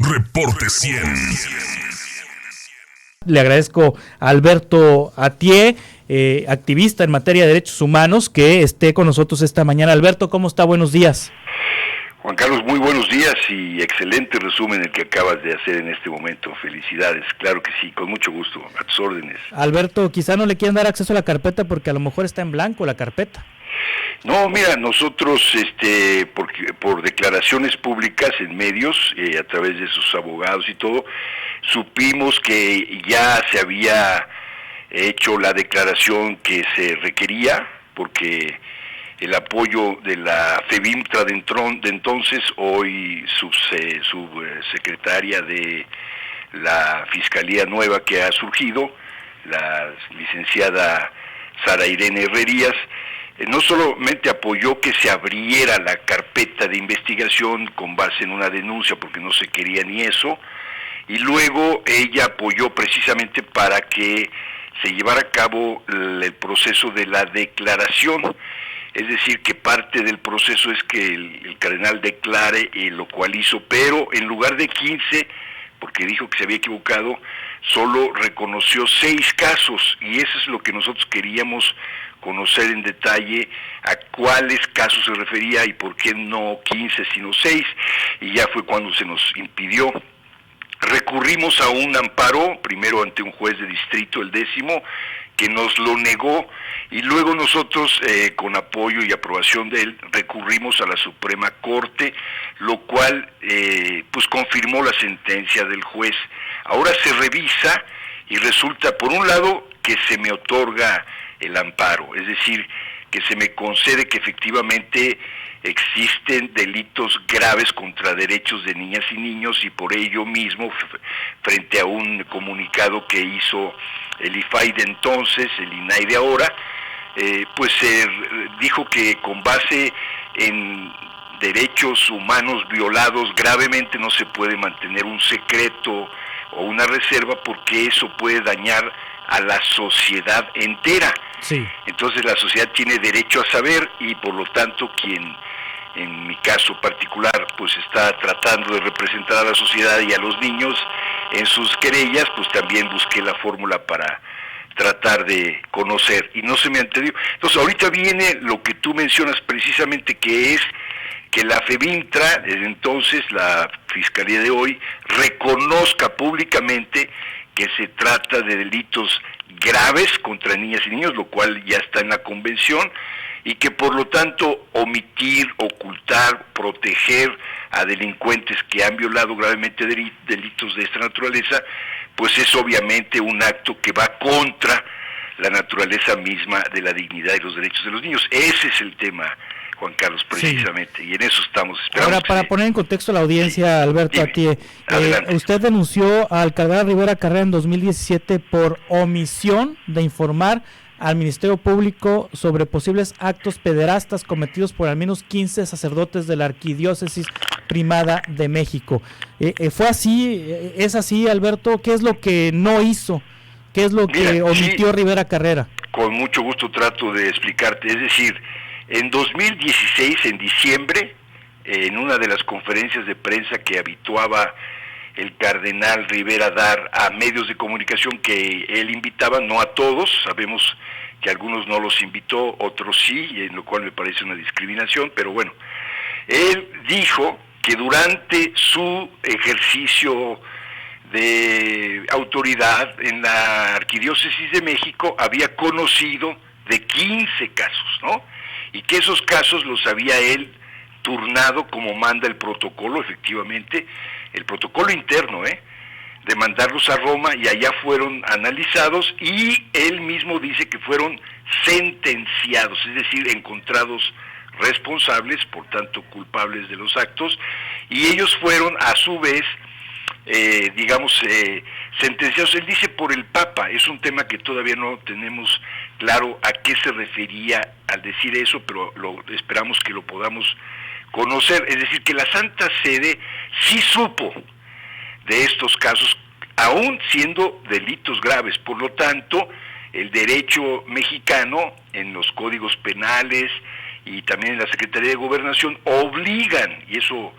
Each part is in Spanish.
Reporte 100. Le agradezco a Alberto Atié, activista en materia de derechos humanos, que esté con nosotros esta mañana. Alberto, ¿cómo está? Buenos días. Juan Carlos, muy buenos días y excelente resumen el que acabas de hacer en este momento. Felicidades, claro que sí, con mucho gusto, a tus órdenes. Alberto, quizá no le quieran dar acceso a la carpeta porque a lo mejor está en blanco la carpeta. No, mira, nosotros por declaraciones públicas en medios, a través de sus abogados y todo, supimos que ya se había hecho la declaración que se requería, porque el apoyo de la FEBIMTRA de entonces, hoy subsecretaria de la Fiscalía nueva que ha surgido, la licenciada Sara Irene Herrerías, no solamente apoyó que se abriera la carpeta de investigación con base en una denuncia, porque no se quería ni eso, y luego ella apoyó precisamente para que se llevara a cabo el proceso de la declaración. Es decir, que parte del proceso es que el cardenal declare, lo cual hizo, pero en lugar de 15, porque dijo que se había equivocado, solo reconoció 6 casos, y eso es lo que nosotros queríamos conocer en detalle, a cuáles casos se refería y por qué no 15 sino 6, y ya fue cuando se nos impidió. Recurrimos a un amparo, primero ante un juez de distrito, el 10º, que nos lo negó, y luego nosotros, con apoyo y aprobación de él, recurrimos a la Suprema Corte, lo cual pues confirmó la sentencia del juez. Ahora se revisa y resulta, por un lado, que se me otorga el amparo, es decir, que se me concede que efectivamente existen delitos graves contra derechos de niñas y niños, y por ello mismo, frente a un comunicado que hizo el IFAI de entonces, el INAI de ahora, pues se dijo que con base en derechos humanos violados gravemente no se puede mantener un secreto o una reserva, porque eso puede dañar a la sociedad entera. Sí. Entonces la sociedad tiene derecho a saber, y por lo tanto quien en mi caso particular pues está tratando de representar a la sociedad y a los niños en sus querellas, pues también busqué la fórmula para tratar de conocer, y no se me entendió. Entonces ahorita viene lo que tú mencionas precisamente, que es que la FEBIMTRA, desde entonces la Fiscalía de hoy, reconozca públicamente que se trata de delitos graves contra niñas y niños, lo cual ya está en la convención, y que por lo tanto omitir, ocultar, proteger a delincuentes que han violado gravemente delitos de esta naturaleza, pues es obviamente un acto que va contra la naturaleza misma de la dignidad y los derechos de los niños. Ese es el tema, Juan Carlos, precisamente, sí. Y en eso estamos. Ahora, para poner en contexto a la audiencia, sí, Alberto Atié, usted denunció al cardenal Rivera Carrera en 2017 por omisión de informar al Ministerio Público sobre posibles actos pederastas cometidos por al menos 15 sacerdotes de la Arquidiócesis Primada de México. ¿Fue así? ¿Es así, Alberto? ¿Qué es lo que no hizo? ¿Qué es lo que omitió Rivera Carrera? Con mucho gusto trato de explicarte. Es decir, en 2016, en diciembre, en una de las conferencias de prensa que habituaba el cardenal Rivera dar a medios de comunicación que él invitaba, no a todos, sabemos que algunos no los invitó, otros sí, en lo cual me parece una discriminación, pero bueno, él dijo que durante su ejercicio de autoridad en la Arquidiócesis de México había conocido de 15 casos, ¿no? Y que esos casos los había él turnado como manda el protocolo, efectivamente, el protocolo interno, de mandarlos a Roma, y allá fueron analizados, y él mismo dice que fueron sentenciados, es decir, encontrados responsables, por tanto culpables de los actos, y ellos fueron a su vez, sentenciados. Él dice por el Papa. Es un tema que todavía no tenemos claro a qué se refería al decir eso, pero esperamos que lo podamos conocer. Es decir, que la Santa Sede sí supo de estos casos, aún siendo delitos graves. Por lo tanto, el derecho mexicano, en los códigos penales y también en la Secretaría de Gobernación, obligan, y eso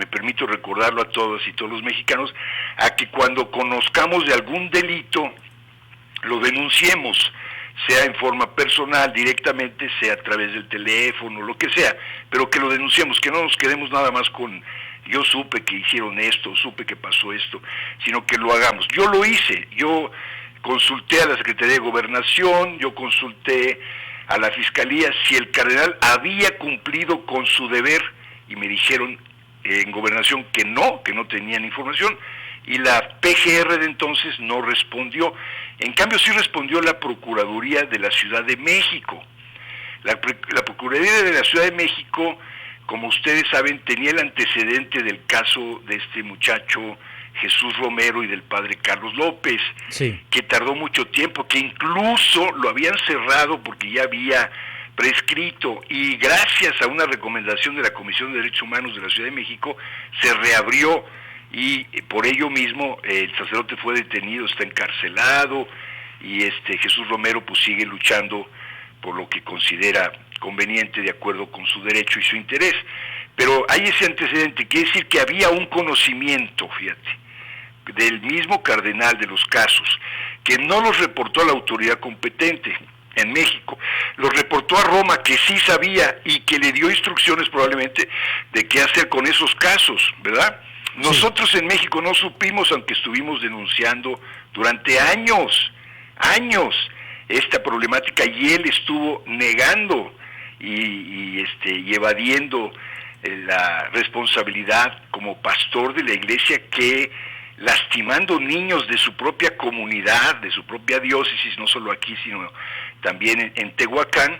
me permito recordarlo a todas y todos los mexicanos, a que cuando conozcamos de algún delito, lo denunciemos, sea en forma personal, directamente, sea a través del teléfono, lo que sea, pero que lo denunciemos, que no nos quedemos nada más con yo supe que hicieron esto, supe que pasó esto, sino que lo hagamos. Yo lo hice, yo consulté a la Secretaría de Gobernación, yo consulté a la Fiscalía si el cardenal había cumplido con su deber, y me dijeron en Gobernación que no tenían información, y la PGR de entonces no respondió. En cambio sí respondió la Procuraduría de la Ciudad de México. La Procuraduría de la Ciudad de México, como ustedes saben, tenía el antecedente del caso de este muchacho Jesús Romero y del padre Carlos López, sí, que tardó mucho tiempo, que incluso lo habían cerrado porque ya había prescrito, y gracias a una recomendación de la Comisión de Derechos Humanos de la Ciudad de México se reabrió, y por ello mismo el sacerdote fue detenido, está encarcelado, y Jesús Romero pues sigue luchando por lo que considera conveniente de acuerdo con su derecho y su interés. Pero hay ese antecedente, quiere decir que había un conocimiento, fíjate, del mismo cardenal de los casos, que no los reportó a la autoridad competente en México, los reportó a Roma, que sí sabía y que le dio instrucciones probablemente de qué hacer con esos casos, ¿verdad? Nosotros en México no supimos, aunque estuvimos denunciando durante años, esta problemática, y él estuvo negando y evadiendo la responsabilidad como pastor de la iglesia, que lastimando niños de su propia comunidad, de su propia diócesis, no solo aquí, sino también en Tehuacán,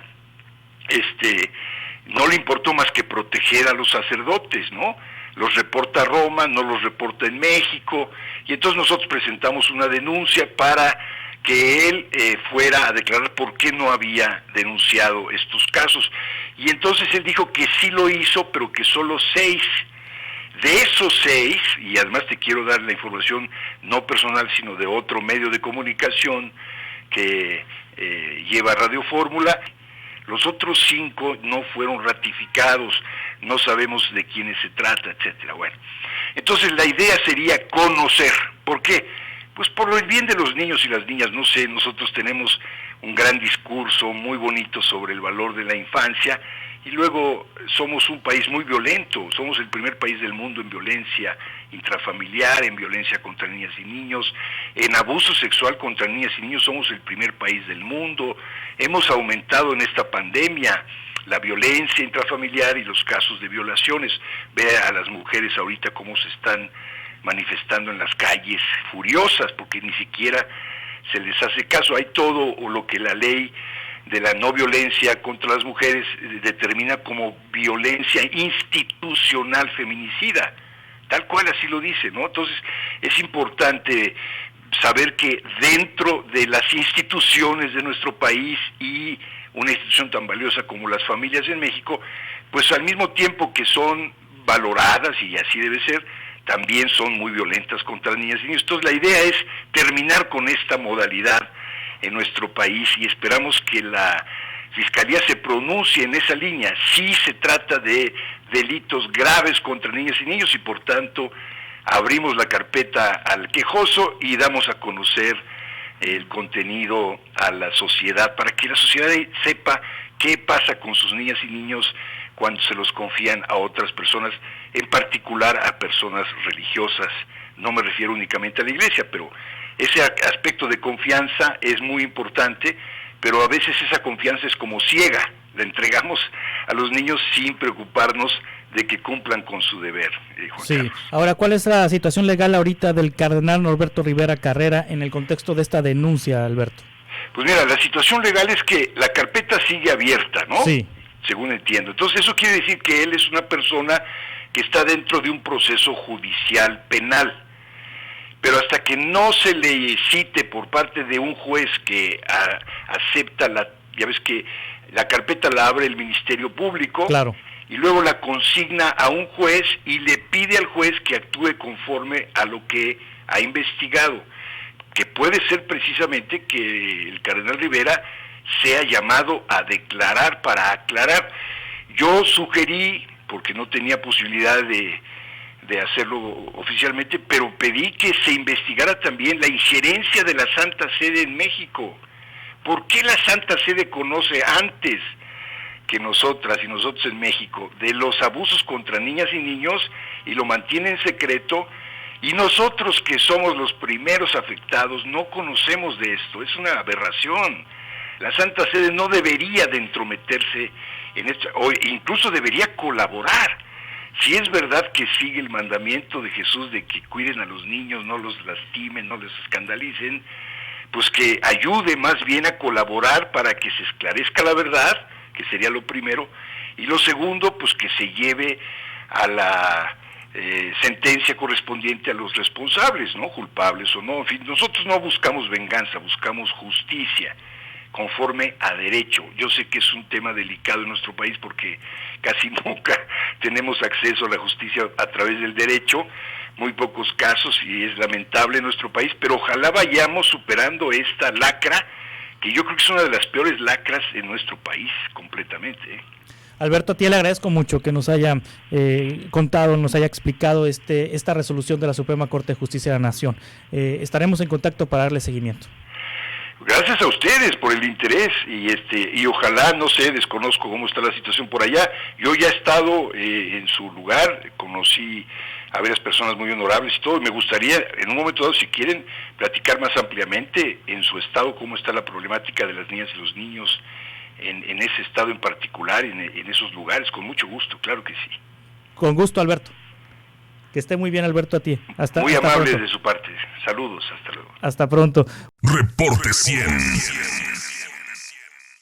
no le importó más que proteger a los sacerdotes, ¿no? Los reporta Roma, no los reporta en México, y entonces nosotros presentamos una denuncia para que él fuera a declarar por qué no había denunciado estos casos. Y entonces él dijo que sí lo hizo, pero que solo 6. De esos 6, y además te quiero dar la información no personal, sino de otro medio de comunicación que lleva Radio Fórmula, los otros 5 no fueron ratificados, no sabemos de quiénes se trata, etcétera. Bueno, entonces la idea sería conocer. ¿Por qué? Pues por el bien de los niños y las niñas. No sé, nosotros tenemos un gran discurso muy bonito sobre el valor de la infancia, y luego somos un país muy violento, somos el primer país del mundo en violencia intrafamiliar, en violencia contra niñas y niños, en abuso sexual contra niñas y niños somos el primer país del mundo. Hemos aumentado en esta pandemia la violencia intrafamiliar y los casos de violaciones. Ve a las mujeres ahorita cómo se están manifestando en las calles, furiosas, porque ni siquiera se les hace caso. Hay todo lo que la ley de la no violencia contra las mujeres determina como violencia institucional feminicida, tal cual así lo dice, ¿no? Entonces es importante saber que dentro de las instituciones de nuestro país, y una institución tan valiosa como las familias en México, pues al mismo tiempo que son valoradas, y así debe ser, también son muy violentas contra niñas y niños. Entonces la idea es terminar con esta modalidad en nuestro país, y esperamos que la Fiscalía se pronuncie en esa línea. Sí se trata de delitos graves contra niñas y niños, y por tanto abrimos la carpeta al quejoso y damos a conocer el contenido a la sociedad, para que la sociedad sepa qué pasa con sus niñas y niños cuando se los confían a otras personas, en particular a personas religiosas. No me refiero únicamente a la iglesia, pero ese aspecto de confianza es muy importante, pero a veces esa confianza es como ciega, la entregamos a los niños sin preocuparnos de que cumplan con su deber. Juan Carlos. Ahora, ¿cuál es la situación legal ahorita del cardenal Norberto Rivera Carrera en el contexto de esta denuncia, Alberto? Pues mira, la situación legal es que la carpeta sigue abierta, ¿no? Sí. Según entiendo. Entonces eso quiere decir que él es una persona que está dentro de un proceso judicial penal. Pero hasta que no se le cite por parte de un juez que acepta ya ves que la carpeta la abre el Ministerio Público, claro, y luego la consigna a un juez y le pide al juez que actúe conforme a lo que ha investigado, que puede ser precisamente que el cardenal Rivera sea llamado a declarar para aclarar. Yo sugerí, porque no tenía posibilidad de de hacerlo oficialmente, pero pedí que se investigara también la injerencia de la Santa Sede en México. ¿Por qué la Santa Sede conoce antes que nosotras y nosotros en México de los abusos contra niñas y niños y lo mantiene en secreto? Y nosotros, que somos los primeros afectados, no conocemos de esto. Es una aberración. La Santa Sede no debería de entrometerse en esto, o incluso debería colaborar. Si es verdad que sigue el mandamiento de Jesús de que cuiden a los niños, no los lastimen, no les escandalicen, pues que ayude más bien a colaborar para que se esclarezca la verdad, que sería lo primero, y lo segundo, pues que se lleve a la sentencia correspondiente a los responsables, ¿no? Culpables o no. En fin, nosotros no buscamos venganza, buscamos justicia conforme a derecho. Yo sé que es un tema delicado en nuestro país porque casi nunca tenemos acceso a la justicia a través del derecho, muy pocos casos, y es lamentable en nuestro país, pero ojalá vayamos superando esta lacra, que yo creo que es una de las peores lacras en nuestro país, completamente, ¿eh? Alberto, a ti le agradezco mucho que nos haya contado, nos haya explicado esta resolución de la Suprema Corte de Justicia de la Nación. Estaremos en contacto para darle seguimiento. Gracias a ustedes por el interés y ojalá, no sé, desconozco cómo está la situación por allá. Yo ya he estado en su lugar, conocí a varias personas muy honorables y todo, y me gustaría en un momento dado, si quieren, platicar más ampliamente en su estado cómo está la problemática de las niñas y los niños en ese estado en particular, en esos lugares, con mucho gusto, claro que sí. Con gusto, Alberto. Que esté muy bien, Alberto, a ti. Muy amable de su parte. Saludos, hasta luego. Hasta pronto. Reporte 100.